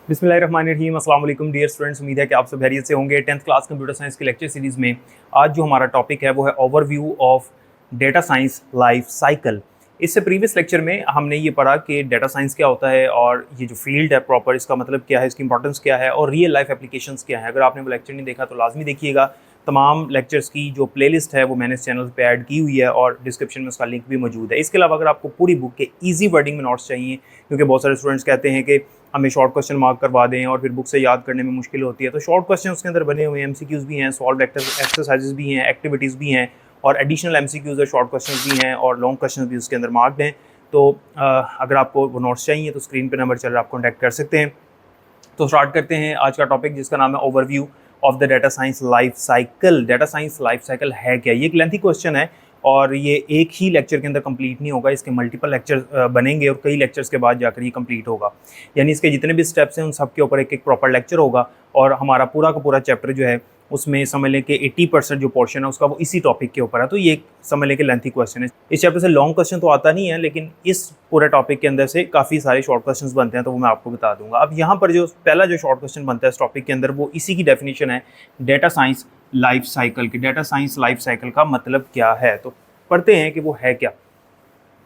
बिस्मिल्लाहिर्रहमानिर्रहीम। अस्सलाम वालेकुम डियर स्टूडेंट्स, उम्मीद है कि आप सब खैरियत से होंगे। 10th क्लास कंप्यूटर साइंस की लेक्चर सीरीज़ में आज जो हमारा टॉपिक है वो है overview of data science life cycle. इससे प्रीवियस लेक्चर में हमने ये पढ़ा कि डेटा साइंस क्या होता है और ये जो फील्ड है प्रॉपर इसका मतलब क्या है, इसकी इंपॉर्टेंस क्या है और रियल लाइफ एप्लीकेशंस क्या है। अगर आपने वो लेक्चर नहीं देखा तो लाजमी देखिएगा। तमाम लेक्चर्स की जो प्लेलिस्ट है वो मैंने इस चैनल पे ऐड की हुई है और डिस्क्रिप्शन में उसका लिंक भी मौजूद है। इसके अलावा अगर आपको पूरी बुक के ईजी वर्डिंग में नोट्स चाहिए, क्योंकि बहुत सारे स्टूडेंट्स कहते हैं कि हमें शॉर्ट क्वेश्चन मार्क करवा दें और फिर बुक से याद करने में मुश्किल होती है, तो शॉर्ट क्वेश्चन उसके अंदर बने हुए हैं, एमसीक्यूज़ भी हैं, सॉल्व एक्सरसाइजेज भी हैं, एक्टिविटीज़ भी हैं और एडिशनल एमसीक्यूज़ और शॉर्ट क्वेश्चन भी हैं और लॉन्ग क्वेश्चन भी उसके अंदर मार्क्ड हैं। तो अगर आपको वो नोट्स चाहिए तो स्क्रीन पर नंबर चल रहा है, आप कॉन्टैक्ट कर सकते हैं। तो स्टार्ट करते हैं आज का टॉपिक, जिसका नाम है overview of the data science life cycle. Data science life cycle है क्या? ये एक लेंथी क्वेश्चन है और ये एक ही लेक्चर के अंदर कंप्लीट नहीं होगा, इसके मल्टीपल लेक्चर बनेंगे और कई लेक्चर्स के बाद जाकर ये कंप्लीट होगा। यानी इसके जितने भी स्टेप्स हैं उन सब के ऊपर एक एक प्रॉपर लेक्चर होगा और हमारा पूरा का पूरा चैप्टर जो है उसमें समझ लें कि 80% जो पोर्शन है उसका वो इसी टॉपिक के ऊपर है। तो ये एक समझ लें कि लेंथी क्वेश्चन है। इस चैप्टर से लॉन्ग क्वेश्चन तो आता नहीं है, लेकिन इस पूरे टॉपिक के अंदर से काफ़ी सारे शॉर्ट क्वेश्चंस बनते हैं, तो वो मैं आपको बता दूंगा। अब यहाँ पर जो पहला जो शॉर्ट क्वेश्चन बनता है इस टॉपिक के अंदर वो इसी की डेफिनेशन है डेटा साइंस लाइफ साइकिल की। डेटा साइंस लाइफ साइकिल का मतलब क्या है, तो पढ़ते हैं कि वो है क्या।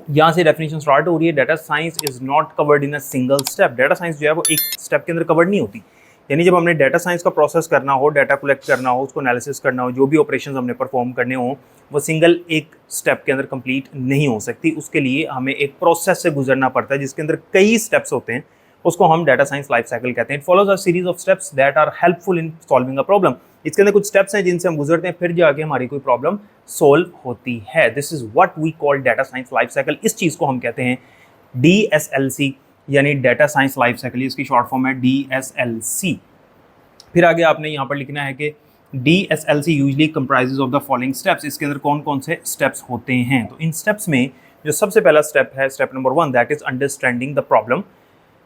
यहाँ से डेफिनेशन स्टार्ट हो रही है। Data science is not covered in a single step. Data science जो है वो एक स्टेप के अंदर कवर्ड नहीं होती। यानी जब हमने डेटा साइंस का प्रोसेस करना हो, डाटा कलेक्ट करना हो, उसको एनालिसिस करना हो, जो भी ऑपरेशंस हमने परफॉर्म करने हो, वो सिंगल एक स्टेप के अंदर कंप्लीट नहीं हो सकती। उसके लिए हमें एक प्रोसेस से गुजरना पड़ता है जिसके अंदर कई स्टेप्स होते हैं, उसको हम डेटा साइंस लाइफ साइकिल कहते हैं। It follows a series of steps that are helpful in solving a problem. इसके अंदर कुछ स्टेप्स हैं जिनसे हम गुजरते हैं, फिर जाके हमारी कोई प्रॉब्लम सोल्व होती है। This is what we call data science life cycle. इस चीज़ को हम कहते हैं DSLC, यानी डेटा साइंस लाइफ साइकिल। इसकी शॉर्ट फॉर्म है DSLC। फिर आगे आपने यहाँ पर लिखना है कि DSLC usually comprises of the following steps. इसके अंदर कौन कौन से स्टेप्स होते हैं, तो इन स्टेप्स में जो सबसे पहला स्टेप है, step number 1, that is understanding the problem.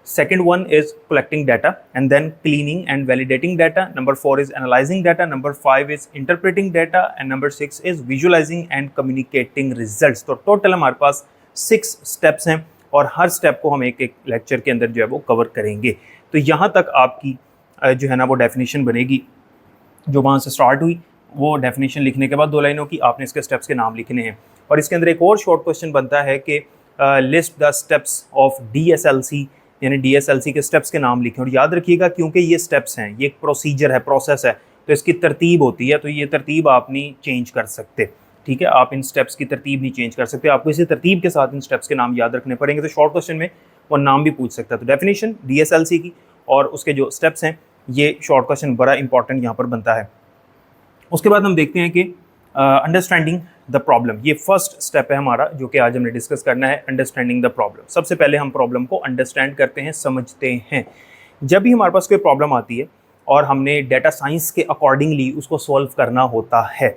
Second one is collecting data and then cleaning and validating data. Number 4 is analyzing data. Number 5 is interpreting data and number 6 is visualizing and communicating results. तो total हमारे पास 6 steps हैं और हर step को हम एक एक lecture के अंदर जो है वो कवर करेंगे। तो यहाँ तक आपकी जो है ना वो डेफिनेशन बनेगी जो वहाँ से स्टार्ट हुई। वो डेफिनेशन लिखने के बाद 2 लाइनों की आपने इसके स्टेप्स के नाम लिखने हैं और इसके अंदर एक और शॉर्ट क्वेश्चन बनता है कि list the steps of DSLC, यानी DSLC के स्टेप्स के नाम लिखें। और याद रखिएगा क्योंकि ये स्टेप्स हैं, ये एक प्रोसीजर है, प्रोसेस है, तो इसकी तरतीब होती है, तो ये तरतीब आप नहीं चेंज कर सकते। ठीक है, आप इन स्टेप्स की तरतीब नहीं चेंज कर सकते, आपको इसी तरतीब के साथ इन स्टेप्स के नाम याद रखने पड़ेंगे। तो शॉर्ट क्वेश्चन में वो नाम भी पूछ सकता है। तो डेफिनेशन DSLC की और उसके जो स्टेप्स हैं, ये शॉर्ट क्वेश्चन बड़ा इंपॉर्टेंट यहाँ पर बनता है। उसके बाद हम देखते हैं कि अंडरस्टैंडिंग द प्रॉब्लम, ये फर्स्ट स्टेप है हमारा जो कि आज हमने डिस्कस करना है। अंडरस्टैंडिंग द प्रॉब्लम, सबसे पहले हम प्रॉब्लम को अंडरस्टैंड करते हैं, समझते हैं। जब भी हमारे पास कोई प्रॉब्लम आती है और हमने डेटा साइंस के अकॉर्डिंगली उसको सॉल्व करना होता है,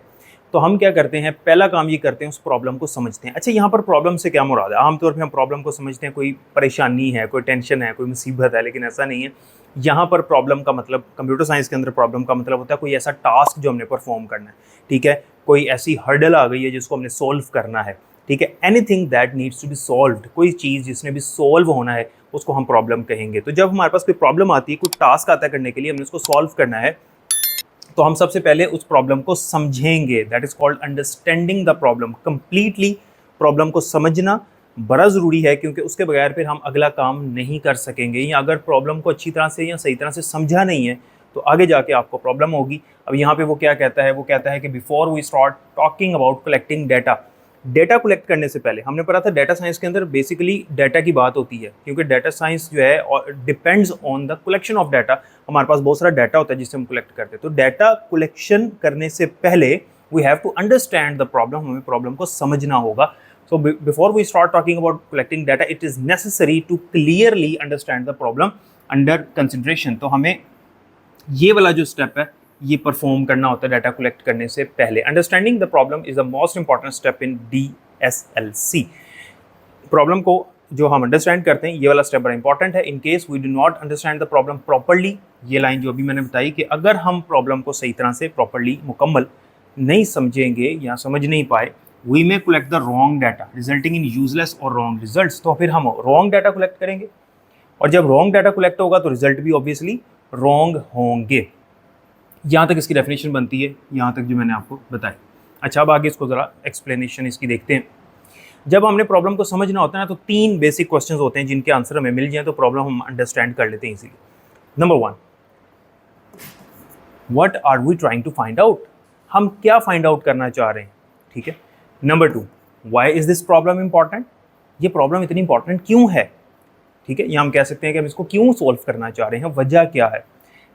तो हम क्या करते हैं, पहला काम ये करते हैं उस प्रॉब्लम को समझते हैं। अच्छा, यहाँ पर प्रॉब्लम से क्या मुराद है? आमतौर पे हम प्रॉब्लम को समझते हैं कोई परेशानी है, कोई टेंशन है, कोई मुसीबत है, लेकिन ऐसा नहीं है। यहाँ पर प्रॉब्लम का मतलब, कंप्यूटर साइंस के अंदर प्रॉब्लम का मतलब होता है कोई ऐसा टास्क जो हमने परफॉर्म करना है। ठीक है, कोई ऐसी हर्डल आ गई है जिसको हमने सोल्व करना है। ठीक है, anything that needs to be solved, कोई चीज़ जिसने भी सोल्व होना है उसको हम प्रॉब्लम कहेंगे। तो जब हमारे पास कोई प्रॉब्लम आती है, कोई टास्क आता है करने के लिए, हमने उसको सॉल्व करना है, तो हम सबसे पहले उस प्रॉब्लम को समझेंगे। That is called understanding the problem. Completely problem को समझना बड़ा ज़रूरी है, क्योंकि उसके बगैर फिर हम अगला काम नहीं कर सकेंगे। या अगर प्रॉब्लम को अच्छी तरह से या सही तरह से समझा नहीं है तो आगे जाके आपको प्रॉब्लम होगी। अब यहाँ पे वो क्या कहता है, वो कहता है कि before we start talking about collecting data, data collect करने से पहले, हमने पढ़ा था डेटा साइंस के अंदर बेसिकली डाटा की बात होती है, क्योंकि डाटा साइंस जो है depends on the collection of data. हमारे पास बहुत सारा डाटा होता है जिससे हम कलेक्ट करते हैं। तो डाटा कलेक्शन करने से पहले we have to understand the problem, हमें प्रॉब्लम को समझना होगा। So before we start talking about collecting data, it is necessary to clearly understand the problem under consideration. तो हमें ये वाला जो स्टेप है ये परफॉर्म करना होता है डाटा कलेक्ट करने से पहले। Understanding the problem is the most important step in DSLC। Problem को जो हम अंडरस्टैंड करते हैं, ये वाला स्टेप बड़ा इंपॉर्टेंट है। In case we do not understand the problem properly, ये लाइन जो अभी मैंने बताई कि अगर हम प्रॉब्लम को सही तरह से प्रॉपर्ली मुकम्मल नहीं समझेंगे या समझ नहीं पाए, we may collect the wrong data resulting in useless और रॉन्ग रिजल्ट्स। तो फिर हम रॉन्ग डाटा कलेक्ट करेंगे और जब रॉन्ग डाटा कलेक्ट होगा तो रिजल्ट भी ऑब्वियसली रॉन्ग होंगे। यहाँ तक इसकी डेफिनेशन बनती है, यहाँ तक जो मैंने आपको बताया। अच्छा, अब आगे इसको ज़रा एक्सप्लेनेशन इसकी देखते हैं। जब हमने प्रॉब्लम को समझना होता है ना, तो 3 बेसिक क्वेश्चंस होते हैं जिनके आंसर हमें मिल जाए तो प्रॉब्लम हम अंडरस्टैंड कर लेते हैं easily. Number 1, what are we trying to find out, हम क्या फाइंड आउट करना चाह रहे हैं, ठीक है। Number 2, why is this problem important, ये प्रॉब्लम इतनी इंपॉर्टेंट क्यों है, ठीक है। या हम कह सकते हैं कि हम इसको क्यों सॉल्व करना चाह रहे हैं, वजह क्या है।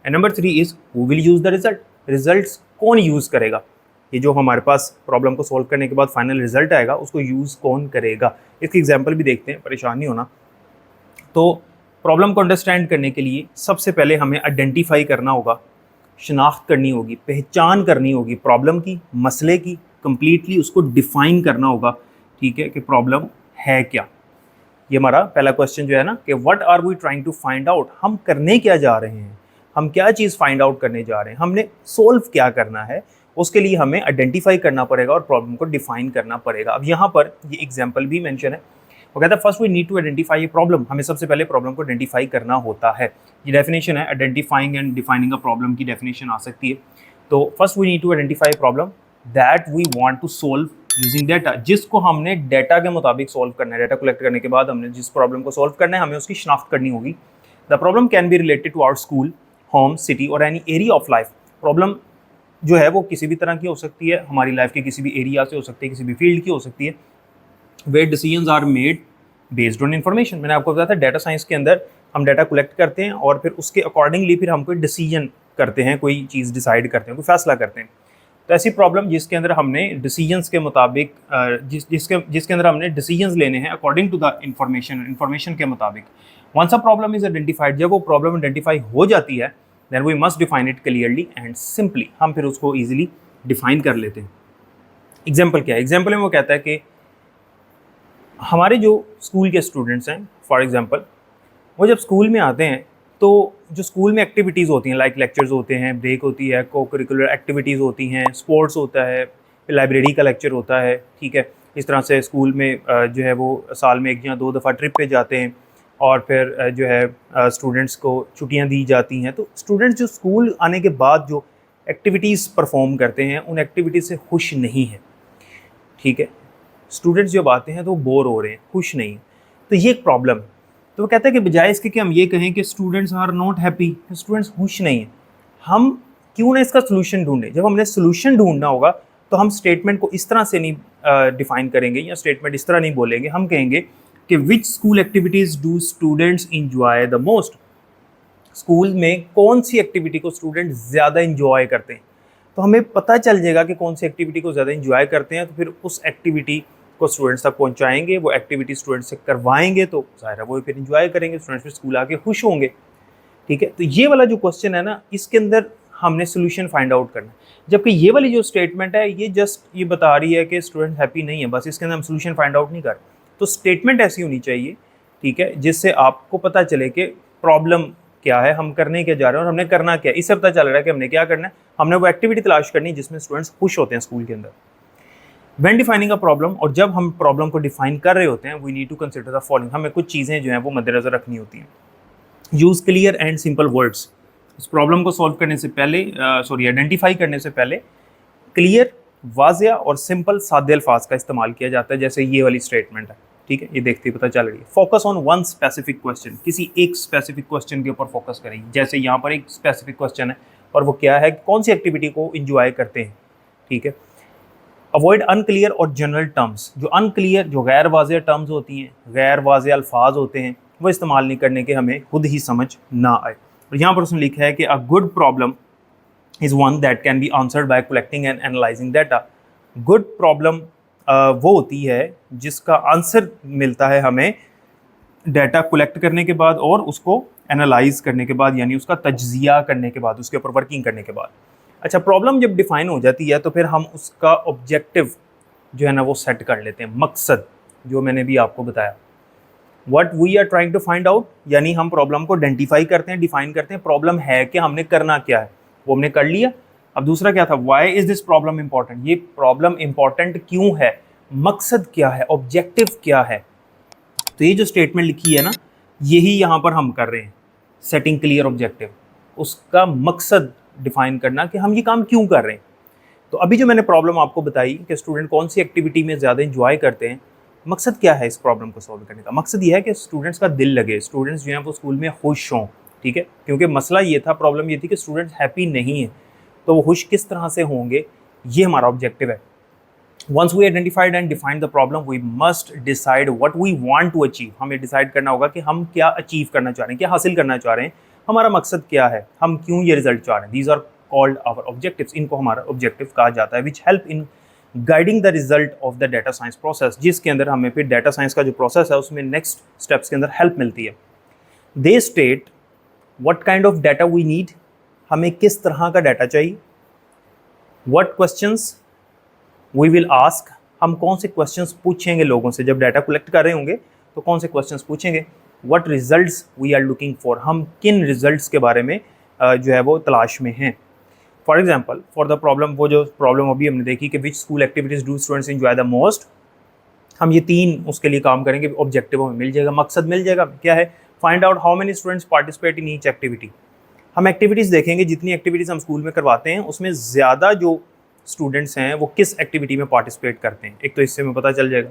And number 3 is who will use the result, results कौन यूज करेगा, ये जो हमारे पास प्रॉब्लम को सॉल्व करने के बाद फाइनल रिजल्ट आएगा उसको यूज कौन करेगा। इसकी एग्जांपल भी देखते हैं, परेशान नहीं होना। तो प्रॉब्लम को अंडरस्टैंड करने के लिए सबसे पहले हमें आइडेंटिफाई करना होगा, शनाख्त करनी होगी, पहचान करनी होगी प्रॉब्लम की, मसले की, कंप्लीटली उसको डिफाइन करना होगा, ठीक है, कि प्रॉब्लम है क्या। ये हमारा पहला क्वेश्चन जो है ना कि what are we trying to find out, हम करने क्या जा रहे हैं, हम क्या चीज़ फाइंड आउट करने जा रहे हैं, हमने सोल्व क्या करना है, उसके लिए हमें आइडेंटिफाई करना पड़ेगा और प्रॉब्लम को डिफाइन करना पड़ेगा। अब यहाँ पर ये एग्जांपल भी मेंशन है, वो कहता है first we need to identify a problem, हमें सबसे पहले प्रॉब्लम को आइडेंटिफाई करना होता है। ये डेफिनेशन है, identifying and defining a problem की डेफिनेशन आ सकती है। तो first we need to identify problem that we want to solve using data, जिसको हमने डाटा के मुताबिक सोल्व करना है। डाटा कलेक्ट करने के बाद हमने जिस प्रॉब्लम को सोल्व करना है हमें उसकी शनाख्त करनी होगी। The problem can be related to our school, home, city और any area of life. Problem जो है वो किसी भी तरह की हो सकती है, हमारी लाइफ के किसी भी एरिया से हो सकती है, किसी भी फील्ड की हो सकती है। Where decisions are made based on information, मैंने आपको बताया था डाटा साइंस के अंदर हम डाटा कलेक्ट करते हैं और फिर उसके अकॉर्डिंगली फिर हम कोई डिसीजन करते हैं, कोई चीज़ डिसाइड करते हैं, कोई फैसला करते हैं। तो ऐसी प्रॉब्लम जिसके अंदर हमने डिसीजंस के मुताबिक जिसके अंदर हमने डिसीजंस लेने हैं अकॉर्डिंग टू द इन्फॉर्मेशन के मुताबिक। Once a problem is identified, जब वो प्रॉब्लम आइडेंटिफाई हो जाती है then we must define it clearly and simply, हम फिर उसको ईजिली डिफाइन कर लेते हैं। एग्जाम्पल क्या है, एग्जाम्पल में वो कहता है कि हमारे जो स्कूल के स्टूडेंट्स हैं, फॉर एग्जांपल, वो जब स्कूल में आते हैं तो जो स्कूल में एक्टिविटीज़ होती हैं, लाइक लेक्चर्स होते हैं, ब्रेक होती है, को करिकुलर एक्टिविटीज़ होती हैं, स्पोर्ट्स होता है, लाइब्रेरी का लेक्चर होता है, ठीक है। इस तरह से स्कूल में जो है वो साल में 1 या 2 दफ़ा ट्रिप पे जाते हैं और फिर जो है स्टूडेंट्स को छुट्टियां दी जाती हैं। तो स्टूडेंट्स जो स्कूल आने के बाद जो एक्टिविटीज़ परफॉर्म करते हैं उन एक्टिविटीज़ से खुश नहीं है, ठीक है। स्टूडेंट्स जब आते हैं तो बोर हो रहे हैं, खुश नहीं। तो ये एक प्रॉब्लम है। तो वो कहता है कि बजाय इसके कि हम ये कहें कि students are not happy, students खुश नहीं हैं, हम क्यों ना इसका सोल्यूशन ढूंढें। जब हमने सोल्यूशन ढूंढना होगा तो हम स्टेटमेंट को इस तरह से नहीं डिफाइन करेंगे या स्टेटमेंट इस तरह नहीं बोलेंगे, हम कहेंगे कि which school activities do students enjoy the most, school में कौन सी एक्टिविटी को स्टूडेंट ज़्यादा इंजॉय करते हैं। तो हमें पता चल जाएगा कि कौन सी एक्टिविटी को ज़्यादा इंजॉय करते हैं, तो फिर उस एक्टिविटी को स्टूडेंट्स तक पहुंचाएंगे, वो एक्टिविटी स्टूडेंट्स से करवाएंगे, तो ज़ाहिर है वो फिर इंजॉय करेंगे, स्टूडेंट्स फिर स्कूल आके खुश होंगे, ठीक है। तो ये वाला जो क्वेश्चन है ना, इसके अंदर हमने सोल्यूशन फाइंड आउट करना है। जबकि ये वाली जो स्टेटमेंट है ये जस्ट ये बता रही है कि स्टूडेंट हैप्पी नहीं है, बस इसके अंदर हम सोल्यूशन फाइंड आउट नहीं कर। तो स्टेटमेंट ऐसी होनी चाहिए, ठीक है, जिससे आपको पता चले कि प्रॉब्लम क्या है, हम करने क्या जा रहे हैं और हमने करना क्या है। इससे पता चल रहा है कि हमने क्या करना है, हमने वो एक्टिविटी तलाश करनी है जिसमें स्टूडेंट्स खुश होते हैं स्कूल के अंदर। व्हेन डिफाइनिंग अ प्रॉब्लम, और जब हम प्रॉब्लम को डिफाइन कर रहे होते हैं, we need to consider the following, हमें कुछ चीज़ें जो हैं वो मद्देनजर रखनी होती हैं। Use clear and simple words, इस प्रॉब्लम को सॉल्व करने से पहले आइडेंटिफाई करने से पहले क्लियर, वाज़िया और सिंपल सादे अल्फाज का इस्तेमाल किया जाता है, जैसे ये वाली स्टेटमेंट है, ठीक है, ये देखते ही पता चल रही है। Focus on one specific question, किसी एक स्पेसिफिक क्वेश्चन के ऊपर फोकस करेंगे। जैसे यहाँ पर एक स्पेसिफिक क्वेश्चन है और वो क्या है, कौन सी एक्टिविटी को इंजॉय करते हैं, ठीक है। अवॉइड अनक्लियर और जनरल टर्म्स, जो अनक्लियर, जो गैर वाज़िया टर्म्स होती हैं, गैर वाज़िया अल्फाज होते हैं, वो इस्तेमाल नहीं करने के, हमें खुद ही समझ ना आए। और यहाँ पर उसने लिखा है कि a good problem is one that can be answered bye collecting and analysing data. Good problem वो होती है जिसका आंसर मिलता है हमें डाटा कलेक्ट करने के बाद और उसको एनालाइज करने के बाद, यानी उसका तज्जिया करने के बाद, उसके ऊपर वर्किंग करने के बाद। अच्छा, प्रॉब्लम जब डिफाइन हो जाती है तो फिर हम उसका ऑब्जेक्टिव जो है ना वो सेट कर लेते हैं, मकसद जो मैंने भी आपको बताया, what we are trying to find out, यानी हम प्रॉब्लम को आइडेंटिफाई करते हैं, डिफाइन करते हैं, प्रॉब्लम है कि हमने करना क्या है वो हमने कर लिया। अब दूसरा क्या था, why is this problem important, ये प्रॉब्लम इंपॉर्टेंट क्यों है, मकसद क्या है, ऑब्जेक्टिव क्या है। तो ये जो स्टेटमेंट लिखी है ना, यही यहाँ पर हम कर रहे हैं, सेटिंग क्लियर ऑब्जेक्टिव, उसका मकसद डिफाइन करना कि हम ये काम क्यों कर रहे हैं। तो अभी जो मैंने प्रॉब्लम आपको बताई कि स्टूडेंट कौन सी एक्टिविटी में ज़्यादा इंजॉय करते हैं, मकसद क्या है इस प्रॉब्लम को सॉल्व करने का? मकसद ये है कि स्टूडेंट्स का दिल लगे, स्टूडेंट्स जो हैं वो स्कूल में खुश हों, ठीक है। क्योंकि मसला ये था, प्रॉब्लम ये थी कि स्टूडेंट्स हैप्पी नहीं है, तो वो खुश किस तरह से होंगे, ये हमारा ऑब्जेक्टिव है। Once we identified and defined the problem, we must decide what we want to achieve. हमें डिसाइड करना होगा कि हम क्या अचीव करना चाह रहे हैं, क्या हासिल करना चाह रहे हैं, हमारा मकसद क्या है, हम क्यों ये रिजल्ट चाह रहे हैं। These are called our objectives. इनको हमारा ऑब्जेक्टिव कहा जाता है, which help in guiding the result of the data science process, जिसके अंदर हमें फिर डाटा साइंस का जो प्रोसेस है उसमें नेक्स्ट स्टेप्स के अंदर हेल्प मिलती है। They state what kind of data we need, हमें किस तरह का डाटा चाहिए, what questions we will ask, हम कौन से क्वेश्चंस पूछेंगे लोगों से जब डाटा कलेक्ट कर रहे होंगे, तो कौन से क्वेश्चंस पूछेंगे, what results we are looking for, हम किन रिजल्ट्स के बारे में जो है वो तलाश में हैं। For example, for the problem, वो जो प्रॉब्लम अभी हमने देखी कि which school activities do students enjoy the most, हम ये 3 उसके लिए काम करेंगे, ऑब्जेक्टिव हमें मिल जाएगा, मकसद मिल जाएगा। क्या है? Find out how many students participate in each activity. हम एक्टिविटीज़ देखेंगे, जितनी एक्टिविटीज़ हम स्कूल में करवाते हैं उसमें ज़्यादा जो स्टूडेंट्स हैं वो किस एक्टिविटी में पार्टिसिपेट करते हैं, एक तो इससे हमें पता चल जाएगा।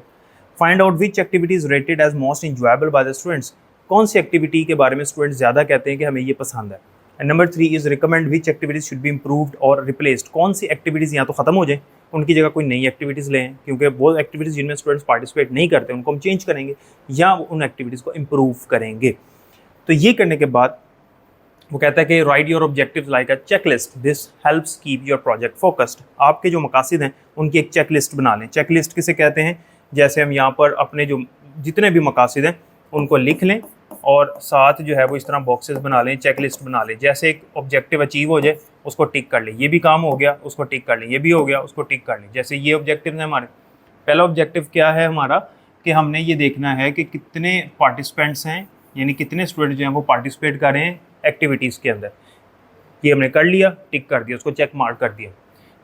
Find out which activity is rated as most enjoyable by the students, कौन सी एक्टिविटी के बारे में स्टूडेंट्स ज़्यादा कहते हैं कि हमें ये पसंद है। And number 3 is recommend which activities should be improved और रिप्लेस्ड, कौन सी एक्टिविटीज़ या तो ख़त्म हो जाए, उनकी जगह कोई नई एक्टिविटीज़ लें, क्योंकि वो एक्टिविटीज़ जिनमें स्टूडेंट्स पार्टिसिपेट नहीं करते उनको हम चेंज करेंगे या उन एक्टिविटीज़ को इम्प्रूव करेंगे। तो ये करने के बाद वो कहता है कि right your objectives like a checklist, this helps keep your project focused. आपके जो मकासद हैं उनकी एक चेकलिस्ट बना लें। चेकलिस्ट किसे कहते हैं? जैसे हम यहाँ पर अपने जो जितने भी मकासद हैं उनको लिख लें और साथ जो है वो इस तरह बॉक्सेस बना लें, चेकलिस्ट बना लें। जैसे एक ऑब्जेक्टिव अचीव हो जाए उसको टिक कर लें, ये भी काम हो गया उसको टिक कर लें, ये भी हो गया उसको टिक कर लें। जैसे ये ऑब्जेक्टिव है हमारे, पहला ऑब्जेक्टिव क्या है हमारा कि हमने ये देखना है कि कितने पार्टिसिपेंट्स हैं, यानी कितने स्टूडेंट जो हैं वो पार्टिसिपेट कर रहे हैं एक्टिविटीज़ के अंदर। ये हमने कर लिया, टिक कर दिया, उसको चेक मार्क कर दिया।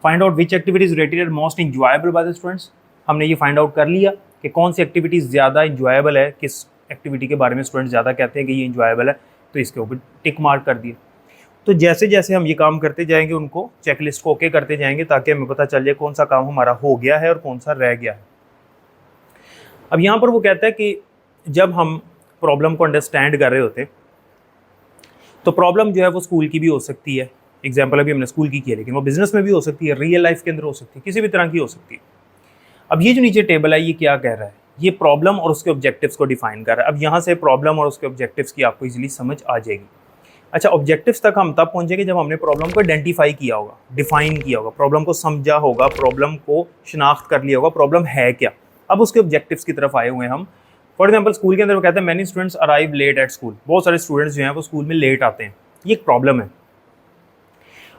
Find out which activities rated most enjoyable by the students, हमने ये फाइंड आउट कर लिया कि कौन सी एक्टिविटीज़ ज़्यादा इंजॉयबल है, किस एक्टिविटी के बारे में स्टूडेंट ज़्यादा कहते हैं कि ये इंजॉयबल है, तो इसके ऊपर टिक मार्क कर दिया। तो जैसे जैसे हम ये काम करते जाएंगे उनको चेकलिस्ट को ओके करते जाएंगे ताकि हमें पता चल जाए कौन सा काम हमारा हो गया है और कौन सा रह गया है। अब यहाँ पर वो कहता है कि जब हम प्रॉब्लम को अंडरस्टैंड कर रहे होते तो प्रॉब्लम जो है वो स्कूल की भी हो सकती है, एग्जाम्पल अभी हमने स्कूल की है, लेकिन वो बिजनेस में भी हो सकती है, रियल लाइफ के अंदर हो सकती है, किसी भी तरह की हो सकती है। अब ये जो नीचे टेबल है ये क्या कह रहा है? ये प्रॉब्लम और उसके ऑब्जेक्टिव्स को डिफाइन कर रहा है। अब यहाँ से प्रॉब्लम और उसके ऑब्जेक्टिव्स की आपको इजीली समझ आ जाएगी। अच्छा, ऑब्जेक्टिव्स तक हम तब पहुँचेंगे जब हमने प्रॉब्लम को आइडेंटिफाई किया होगा, डिफाइन किया होगा, प्रॉब्लम को समझा होगा, प्रॉब्लम को शिनाख्त कर लिया होगा, प्रॉब्लम है क्या। अब उसके ऑब्जेक्टिव्स की तरफ आए हुए हैं हम। फॉर एग्जाम्पल स्कूल के अंदर वो कहते हैं many students arrive late at school, बहुत सारे स्टूडेंट्स जो हैं वो स्कूल में लेट आते हैं, ये एक प्रॉब्लम है।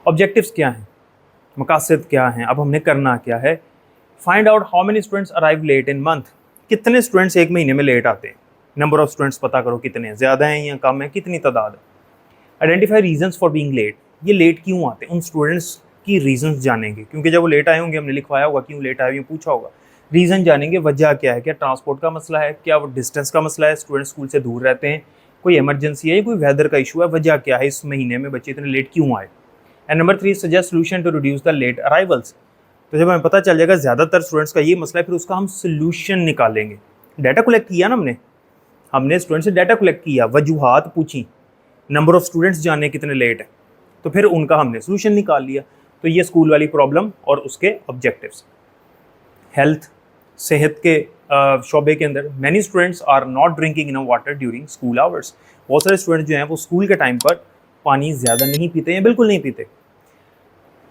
ऑब्जेक्टिव्स क्या हैं, मकासद क्या हैं, अब हमने करना क्या है। Find out how many students arrive late in month, कितने स्टूडेंट्स एक महीने में लेट आते हैं। नंबर ऑफ स्टूडेंट्स पता करो कितने हैं, ज़्यादा हैं या कम है, कितनी तादाद है। Identify reasons for being late, ये लेट क्यों आते हैं, उन स्टूडेंट्स की रीजंस जानेंगे, क्योंकि जब वो लेट आए होंगे हमने लिखवाया होगा क्यों लेट आए, ये पूछा होगा, रीज़न जानेंगे, वजह क्या है, क्या ट्रांसपोर्ट का मसला है, क्या वो डिस्टेंस का मसला है, स्टूडेंट स्कूल से दूर रहते हैं, कोई इमरजेंसी है, कोई वेदर का इशू है, वजह क्या है, इस महीने में बच्चे इतने लेट क्यों आए। And number 3 suggest solution to reduce the late arrivals, तो जब हमें पता चल जाएगा ज़्यादातर स्टूडेंट्स का ये मसला है फिर उसका हम सोल्यूशन निकालेंगे। डाटा कलेक्ट किया ना हमने स्टूडेंट से डाटा कलेक्ट किया, वजूहात पूछी, नंबर ऑफ स्टूडेंट्स जाने कितने लेट है, तो फिर उनका हमने सोल्यूशन निकाल लिया। तो ये स्कूल वाली प्रॉब्लम और उसके ऑब्जेक्टिव्स। हेल्थ, सेहत के शोबे के अंदर many students are not drinking enough water during school hours, बहुत सारे स्टूडेंट्स जो हैं वो स्कूल के टाइम पर पानी ज़्यादा नहीं पीते या बिल्कुल नहीं पीते।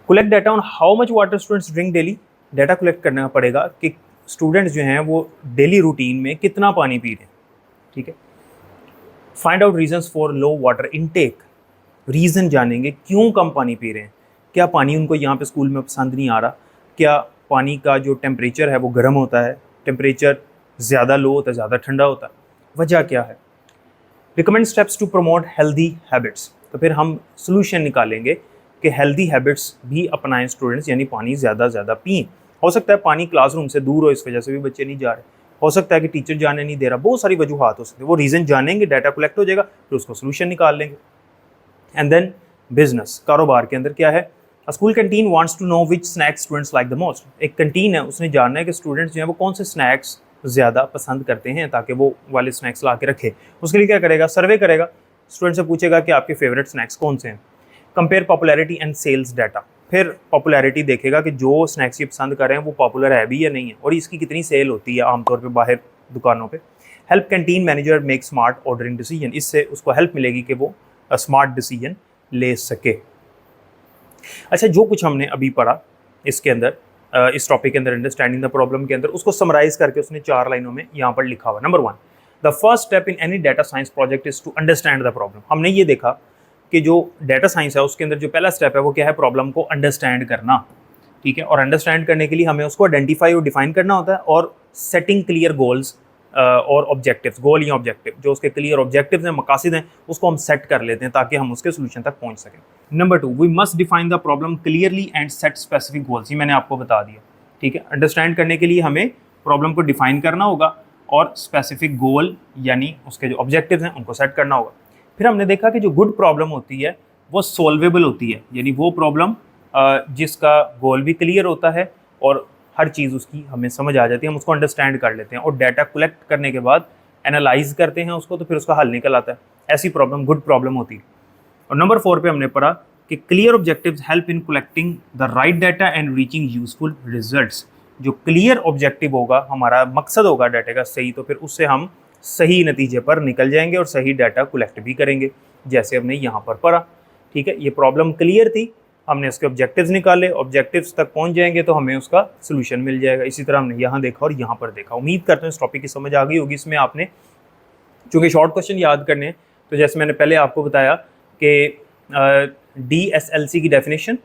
Collect data on how much water students drink daily, data collect करना पड़ेगा कि स्टूडेंट्स जो हैं वो डेली रूटीन में कितना पानी पी रहे हैं, ठीक है। Find out reasons for low water intake, reason जानेंगे क्यों कम पानी पी रहे हैं, क्या पानी उनको यहाँ पे स्कूल में पसंद नहीं आ रहा, क्या पानी का जो टेम्परेचर है वो गर्म होता है, टेम्परेचर ज़्यादा लो होता है, ज़्यादा ठंडा होता है, वजह क्या है। Recommend steps to promote healthy habits, तो फिर हम सोल्यूशन निकालेंगे कि हेल्दी हैबिट्स भी अपनाएं स्टूडेंट्स, यानी पानी ज़्यादा पिएं। हो सकता है पानी क्लासरूम से दूर हो, इस वजह से भी बच्चे नहीं जा रहे, हो सकता है कि टीचर जाने नहीं दे रहा, बहुत सारी वजूहात हो सकती है। वो रीज़न जानेंगे, डाटा कलेक्ट हो जाएगा, फिर उसको सोल्यूशन निकाल लेंगे। एंड देन बिजनेस, कारोबार के अंदर क्या है, school canteen wants to know which snacks students like the most. एक कैंटीन है, उसने जानना है कि स्टूडेंट्स जो है वो कौन से स्नैक्स ज़्यादा पसंद करते हैं ताकि वो वाले स्नैक्स ला के रखे। उसके लिए क्या करेगा, सर्वे करेगा, स्टूडेंट से पूछेगा कि आपके फेवरेट स्नैक्स कौन से हैं। Compare popularity and sales data, फिर पॉपुलैरिटी देखेगा कि जो स्नैक्स ये पसंद कर रहे हैं वो पॉपुलर है भी या नहीं है और इसकी कितनी सेल होती है आमतौर पे बाहर दुकानों पे। Help canteen manager make smart ordering decision, इससे उसको हेल्प मिलेगी कि वो स्मार्ट डिसीजन ले सके। अच्छा, जो कुछ हमने अभी पढ़ा इसके अंदर, इस टॉपिक के अंदर अंडरस्टैंडिंग द प्रॉब्लम के अंदर, उसको समराइज करके उसने 4 लाइनों में यहाँ पर लिखा हुआ। Number 1, the first step in any data science project is to understand the problem. हमने ये देखा कि जो डाटा साइंस है उसके अंदर जो पहला स्टेप है वो क्या है, प्रॉब्लम को अंडरस्टैंड करना। ठीक है, और अंडरस्टैंड करने के लिए हमें उसको आइडेंटिफाई और डिफाइन करना होता है, और सेटिंग क्लियर गोल्स और ऑब्जेक्टिव्स, गोल या ऑब्जेक्टिव, जो उसके क्लियर ऑब्जेक्टिव्स हैं, मकासद हैं, उसको हम सेट कर लेते हैं ताकि हम उसके सोल्यूशन तक पहुंच सकें। Number 2, we must define the problem clearly and set specific goals. ये मैंने आपको बता दिया। ठीक है, अंडरस्टैंड करने के लिए हमें प्रॉब्लम को डिफाइन करना होगा और स्पेसिफिक गोल यानी उसके जो ऑब्जेक्टिव्स हैं उनको सेट करना होगा। फिर हमने देखा कि जो गुड प्रॉब्लम होती है वो सॉल्वेबल होती है, यानी वो प्रॉब्लम जिसका गोल भी क्लियर होता है और हर चीज़ उसकी हमें समझ आ जाती है, हम उसको अंडरस्टैंड कर लेते हैं और डाटा कलेक्ट करने के बाद एनालाइज करते हैं उसको, तो फिर उसका हल निकल आता है। ऐसी प्रॉब्लम गुड प्रॉब्लम होती है। और नंबर 4 पे हमने पढ़ा कि clear objectives help in collecting the right data and reaching useful results. जो क्लियर ऑब्जेक्टिव होगा, हमारा मकसद होगा डाटा का सही, तो फिर उससे हम सही नतीजे पर निकल जाएंगे और सही डाटा कलेक्ट भी करेंगे, जैसे हमने यहाँ पर पढ़ा। ठीक है, ये प्रॉब्लम क्लियर थी, हमने उसके ऑब्जेक्टिव्स निकाले, ऑब्जेक्टिव्स तक पहुंच जाएंगे तो हमें उसका सोल्यूशन मिल जाएगा। इसी तरह हमने यहाँ देखा और यहाँ पर देखा। उम्मीद करते हैं इस टॉपिक की समझ आ गई होगी। इसमें आपने चूँकि शॉर्ट क्वेश्चन याद करने हैं, तो जैसे मैंने पहले आपको बताया कि DSLC की डेफिनेशन,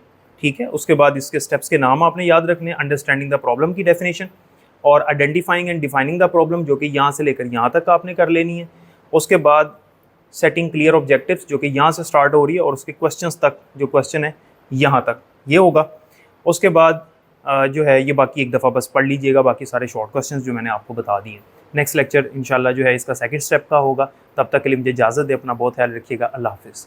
ठीक है, उसके बाद इसके स्टेप्स के नाम आपने याद रखने, अंडरस्टैंडिंग द प्रॉब्लम की डेफिनेशन और identifying and defining the problem, जो कि यहाँ से लेकर यहाँ तक आपने कर लेनी है। उसके बाद सेटिंग क्लियर ऑब्जेक्टिव्स, जो कि यहाँ से स्टार्ट हो रही है और उसके क्वेश्चंस तक, जो क्वेश्चन है यहाँ तक ये होगा। उसके बाद जो है ये बाकी एक दफ़ा बस पढ़ लीजिएगा, बाकी सारे शॉर्ट क्वेश्चंस जो मैंने आपको बता दिए। नेक्स्ट लेक्चर इंशाल्लाह जो है इसका सेकंड स्टेप का होगा। तब तक के लिए मुझे इजाज़त दे, अपना बहुत ख्याल रखिएगा। अल्लाह हाफिज़।